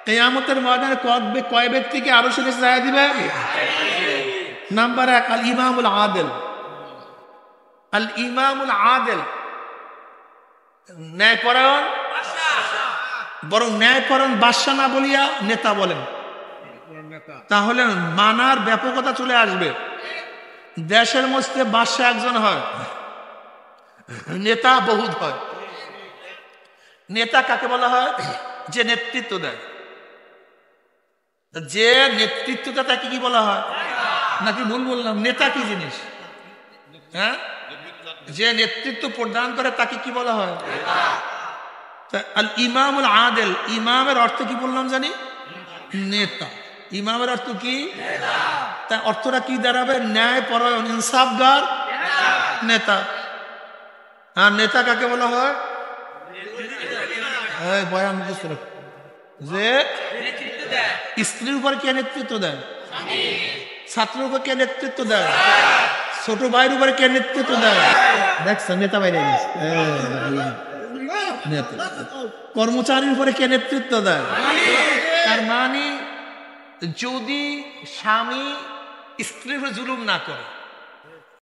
কিয়ামতের ময়দানে কয় ব্যক্তিকে আরশের নিচে জায়গা দিবে? নাম্বার 1 আল ইমামুল আদিল। আল ইমামুল আদিল, ন্যায়পরায়ণ, বরং ন্যায়পরায়ণ বাদশা না বলিয়া নেতা বলেন, তাহলে মানার ব্যাপকতা চলে আসবে। দেশের মধ্যে বাদশা একজন হয়, নেতা বহুত হয়। নেতা কাকে বলা হয়? যে নেতৃত্ব দেয়। যে নেতৃত্বটা তাকে কি বলা হয়? নাকি ভুল বললাম? নেতা কি জিনিস? হ্যাঁ, যে নেতৃত্ব প্রদান করে তাকে কি বলা হয়? আল ইমামুল আদিল, ইমামের অর্থ কি বললাম জানি? নেতা। ইমামের অর্থ কি? তা অর্থটা কি দাঁড়াবে? ন্যায় পরায়ণ, ইনসাফগার নেতা। আর নেতা কাকে বলা হয়? বয়ান বুঝতে রাখ, যে স্ত্রীর উপর কে নেতৃত্ব দেয়? ছাত্রের উপর কে নেতৃত্ব দেয়? ছোট ভাইয়ের উপরে কে নেতৃত্ব দেয়? দেখছেন নেতা বাইরে কর্মচারীর উপরে কে নেতৃত্ব দেয়? তার মানে যদি স্বামী স্ত্রীর উপরে জুলুম না করে,